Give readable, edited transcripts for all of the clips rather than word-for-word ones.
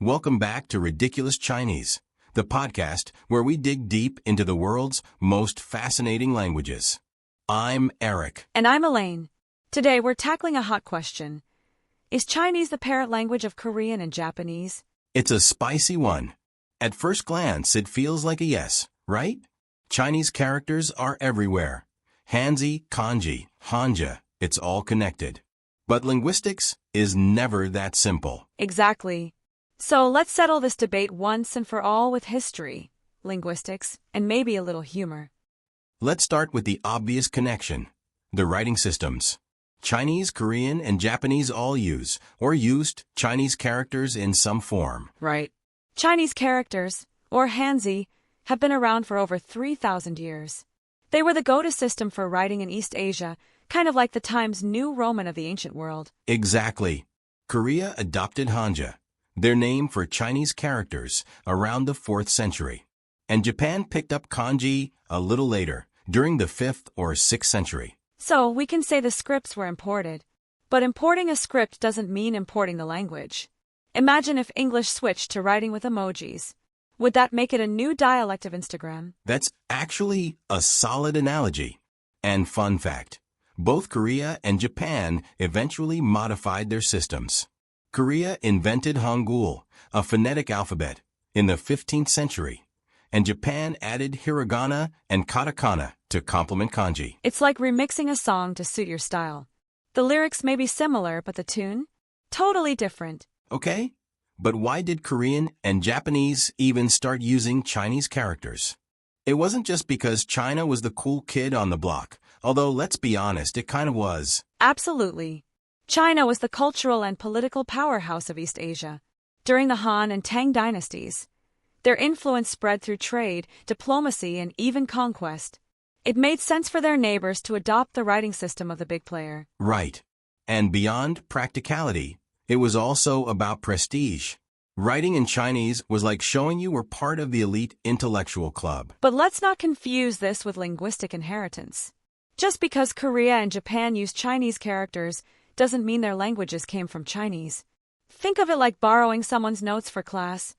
Welcome back to Ridiculous Chinese, the podcast where we dig deep into the world's most fascinating languages. I'm Eric. And I'm Elaine. Today we're tackling a hot question. Is Chinese the parent language of Korean and Japanese? It's a spicy one. At first glance, it feels like a yes, right? Chinese characters are everywhere. Hanzi, Kanji, Hanja, it's all connected. But linguistics is never that simple. Exactly. So let's settle this debate once and for all with history, linguistics, and maybe a little humor. Let's start with the obvious connection, the writing systems. Chinese, Korean, and Japanese all use, or used, Chinese characters in some form. Right. Chinese characters, or hànzì, have been around for over 3,000 years. They were the go-to system for writing in East Asia, kind of like the Times New Roman of the ancient world. Exactly. Korea adopted Hanja, their name for Chinese characters, around the 4th century. And Japan picked up Kanji a little later, during the 5th or 6th century. So we can say the scripts were imported. But importing a script doesn't mean importing the language. Imagine if English switched to writing with emojis. Would that make it a new dialect of Instagram? That's actually a solid analogy. And fun fact, both Korea and Japan eventually modified their systems. Korea invented Hangul, a phonetic alphabet, in the 15th century, and Japan added Hiragana and Katakana to complement Kanji. It's like remixing a song to suit your style. The lyrics may be similar, but the tune? Totally different. Okay, but why did Korean and Japanese even start using Chinese characters? It wasn't just because China was the cool kid on the block, although let's be honest, it kind of was. Absolutely. China was the cultural and political powerhouse of East Asia. During the Han and Tang dynasties, their influence spread through trade, diplomacy, and even conquest. It made sense for their neighbors to adopt the writing system of the big player. Right. And beyond practicality, it was also about prestige. Writing in Chinese was like showing you were part of the elite intellectual club. But let's not confuse this with linguistic inheritance. Just because Korea and Japan use Chinese characters doesn't mean their languages came from Chinese. Think of it like borrowing someone's notes for class.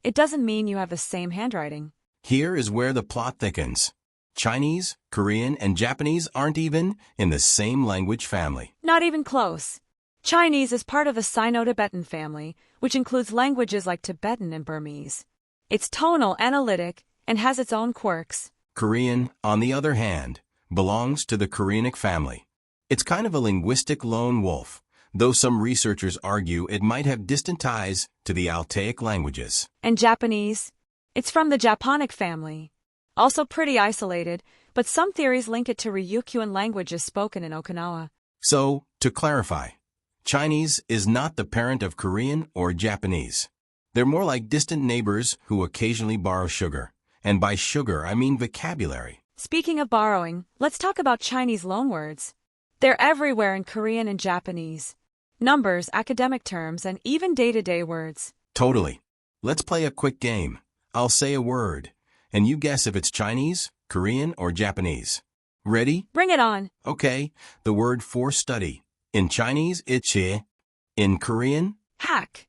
It doesn't mean you have the same handwriting. Here is where the plot thickens. Chinese, Korean, and Japanese aren't even in the same language family. Not even close. Chinese is part of the Sino-Tibetan family, which includes languages like Tibetan and Burmese. It's tonal, analytic, and has its own quirks. Korean, on the other hand, belongs to the Koreanic family. It's kind of a linguistic lone wolf, though some researchers argue it might have distant ties to the Altaic languages. And Japanese? It's from the Japonic family. Also pretty isolated, but some theories link it to Ryukyuan languages spoken in Okinawa. So, to clarify, Chinese is not the parent of Korean or Japanese. They're more like distant neighbors who occasionally borrow sugar. And by sugar, I mean vocabulary. Speaking of borrowing, let's talk about Chinese loanwords. They're everywhere in Korean and Japanese. Numbers, academic terms, and even day-to-day words. Totally. Let's play a quick game. I'll say a word, and you guess if it's Chinese, Korean, or Japanese. Ready? Bring it on. Okay, the word for study. In Chinese, it's che. In Korean, Hack.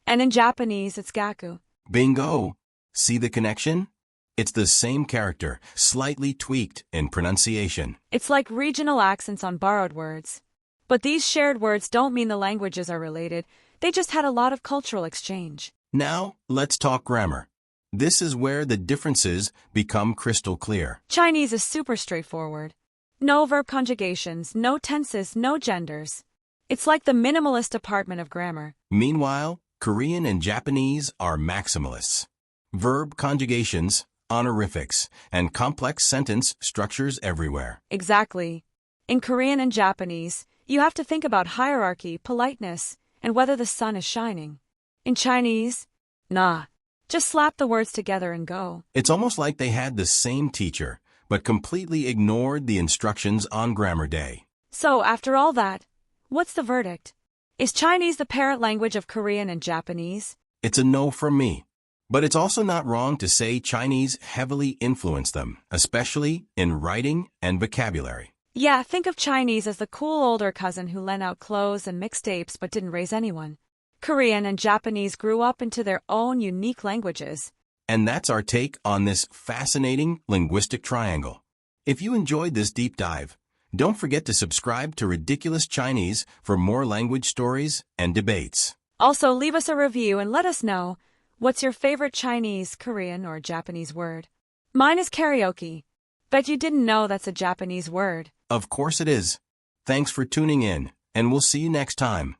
And in Japanese, it's gaku. bingo. See the connection? It's the same character, slightly tweaked in pronunciation. It's like regional accents on borrowed words. But these shared words don't mean the languages are related. They just had a lot of cultural exchange. Now, let's talk grammar. This is where the differences become crystal clear. Chinese is super straightforward. No verb conjugations, no tenses, no genders. It's like the minimalist department of grammar. Meanwhile, Korean and Japanese are maximalists. Verb conjugations, honorifics, and complex sentence structures everywhere. Exactly. In Korean and Japanese, you have to think about hierarchy, politeness, and whether the sun is shining. In Chinese, nah. Just slap the words together and go. It's almost like they had the same teacher, but completely ignored the instructions on grammar day. So, after all that, what's the verdict? Is Chinese the parent language of Korean and Japanese? It's a no from me. But it's also not wrong to say Chinese heavily influenced them, especially in writing and vocabulary. Yeah, think of Chinese as the cool older cousin who lent out clothes and mixtapes but didn't raise anyone. Korean and Japanese grew up into their own unique languages. And that's our take on this fascinating linguistic triangle. If you enjoyed this deep dive, don't forget to subscribe to Ridiculous Chinese for more language stories and debates. Also, leave us a review and let us know, what's your favorite Chinese, Korean, or Japanese word? Mine is karaoke. Bet you didn't know that's a Japanese word. Of course it is. Thanks for tuning in, and we'll see you next time.